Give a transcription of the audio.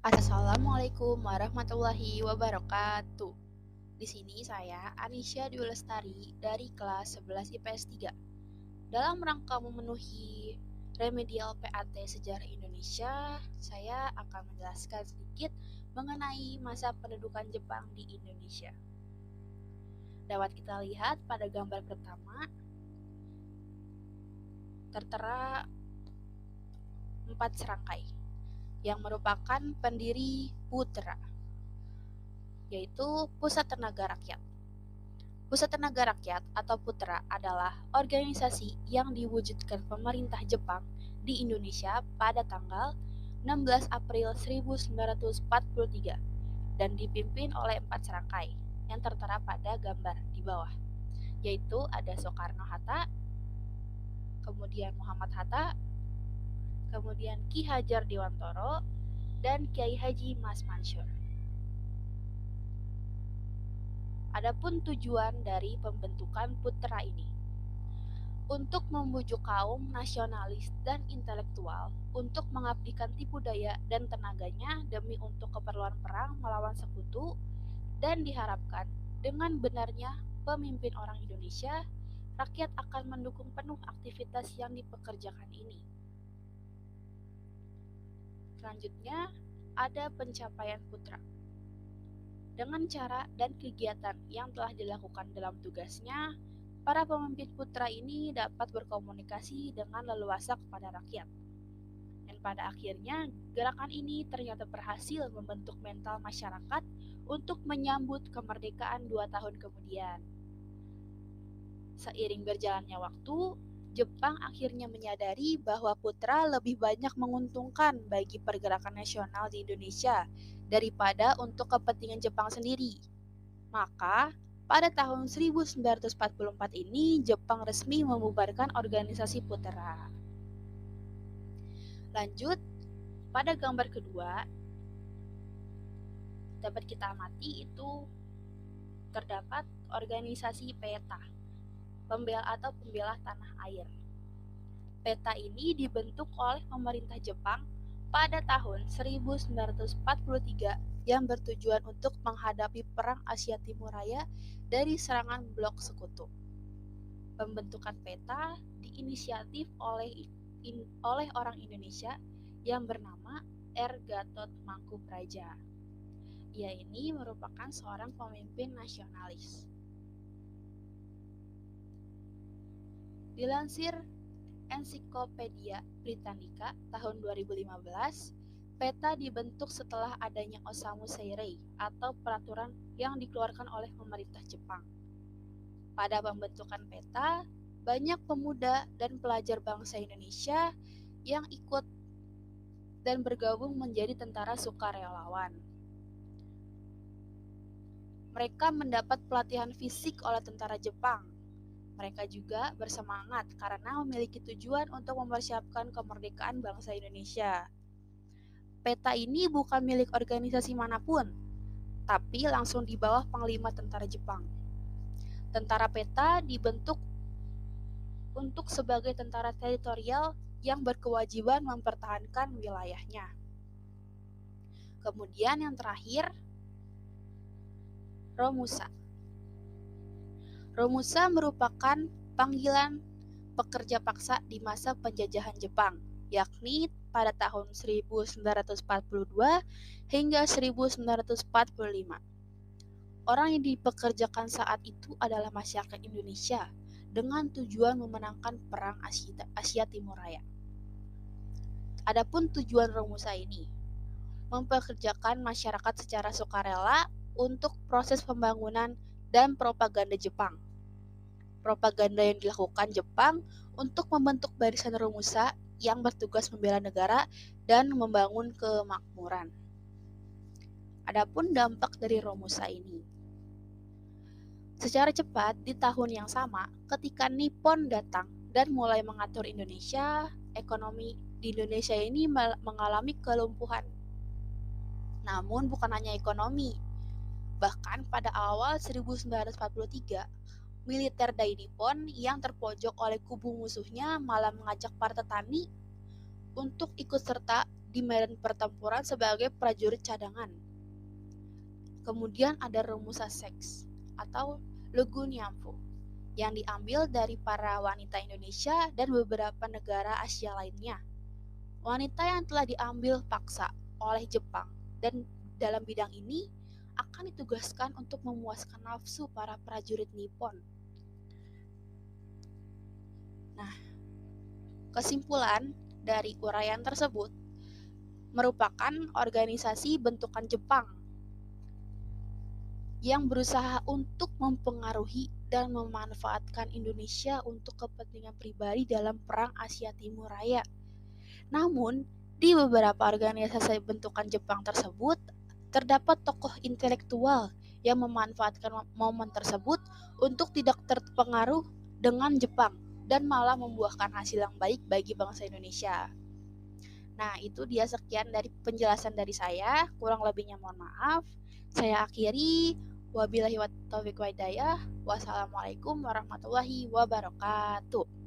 Assalamualaikum warahmatullahi wabarakatuh. Di sini saya Anisha Dwi Lestari dari kelas 11 IPS 3. Dalam rangka memenuhi remedial PAT Sejarah Indonesia, saya akan menjelaskan sedikit mengenai masa pendudukan Jepang di Indonesia. Dapat kita lihat pada gambar pertama, tertera 4 serangkai yang merupakan pendiri Putra, yaitu Pusat Tenaga Rakyat. Pusat Tenaga Rakyat atau Putra adalah organisasi yang diwujudkan pemerintah Jepang di Indonesia pada tanggal 16 April 1943 dan dipimpin oleh 4 serangkai yang tertera pada gambar di bawah, yaitu ada Soekarno-Hatta, kemudian Muhammad Hatta, kemudian Ki Hajar Dewantoro, dan Kiai Haji Mas Mansur. Adapun tujuan dari pembentukan Putra ini untuk membujuk kaum nasionalis dan intelektual untuk mengabdikan tipu daya dan tenaganya demi untuk keperluan perang melawan sekutu, dan diharapkan dengan benarnya pemimpin orang Indonesia, rakyat akan mendukung penuh aktivitas yang dipekerjakan ini. Selanjutnya, ada pencapaian Putra. Dengan cara dan kegiatan yang telah dilakukan dalam tugasnya, para pemimpin Putra ini dapat berkomunikasi dengan leluasa kepada rakyat. Dan pada akhirnya, gerakan ini ternyata berhasil membentuk mental masyarakat untuk menyambut kemerdekaan 2 tahun kemudian. Seiring berjalannya waktu, Jepang akhirnya menyadari bahwa Putra lebih banyak menguntungkan bagi pergerakan nasional di Indonesia daripada untuk kepentingan Jepang sendiri. Maka, pada tahun 1944 ini Jepang resmi membubarkan organisasi Putra. Lanjut, pada gambar kedua dapat kita amati itu terdapat organisasi PETA, pembela tanah air. PETA ini dibentuk oleh pemerintah Jepang pada tahun 1943 yang bertujuan untuk menghadapi Perang Asia Timur Raya dari serangan blok sekutu. Pembentukan PETA diinisiatif oleh orang Indonesia yang bernama R. Gatot Mangkupraja. Ia ini merupakan seorang pemimpin nasionalis. Dilansir Ensiklopedia Britannica tahun 2015, PETA dibentuk setelah adanya Osamu Seirei atau peraturan yang dikeluarkan oleh pemerintah Jepang. Pada pembentukan PETA, banyak pemuda dan pelajar bangsa Indonesia yang ikut dan bergabung menjadi tentara sukarelawan. Mereka mendapat pelatihan fisik oleh tentara Jepang. Mereka juga bersemangat karena memiliki tujuan untuk mempersiapkan kemerdekaan bangsa Indonesia. PETA ini bukan milik organisasi manapun, tapi langsung di bawah Panglima Tentara Jepang. Tentara PETA dibentuk untuk sebagai tentara teritorial yang berkewajiban mempertahankan wilayahnya. Kemudian yang terakhir, Romusa. Romusa merupakan panggilan pekerja paksa di masa penjajahan Jepang, yakni pada tahun 1942 hingga 1945. Orang yang dipekerjakan saat itu adalah masyarakat Indonesia dengan tujuan memenangkan Perang Asia Timur Raya. Adapun tujuan Romusa ini, mempekerjakan masyarakat secara sukarela untuk proses pembangunan dan propaganda Jepang. Propaganda yang dilakukan Jepang untuk membentuk barisan Romusa yang bertugas membela negara dan membangun kemakmuran. Adapun dampak dari Romusa ini, secara cepat di tahun yang sama, ketika Nippon datang dan mulai mengatur Indonesia, ekonomi di Indonesia ini mengalami kelumpuhan. Namun bukan hanya ekonomi, bahkan pada awal 1943, militer Dai Nippon yang terpojok oleh kubu musuhnya malah mengajak para petani untuk ikut serta di medan pertempuran sebagai prajurit cadangan. Kemudian ada rumus Sussex atau Lugu Nyampu yang diambil dari para wanita Indonesia dan beberapa negara Asia lainnya. Wanita yang telah diambil paksa oleh Jepang dan dalam bidang ini akan ditugaskan untuk memuaskan nafsu para prajurit Nippon. Nah, kesimpulan dari uraian tersebut merupakan organisasi bentukan Jepang yang berusaha untuk mempengaruhi dan memanfaatkan Indonesia untuk kepentingan pribadi dalam Perang Asia Timur Raya. Namun, di beberapa organisasi bentukan Jepang tersebut, terdapat tokoh intelektual yang memanfaatkan momen tersebut untuk tidak terpengaruh dengan Jepang dan malah membuahkan hasil yang baik bagi bangsa Indonesia. Nah, itu dia sekian dari penjelasan dari saya. Kurang lebihnya mohon maaf. Saya akhiri. Wabillahi taufiq wal hidayah. Wassalamualaikum warahmatullahi wabarakatuh.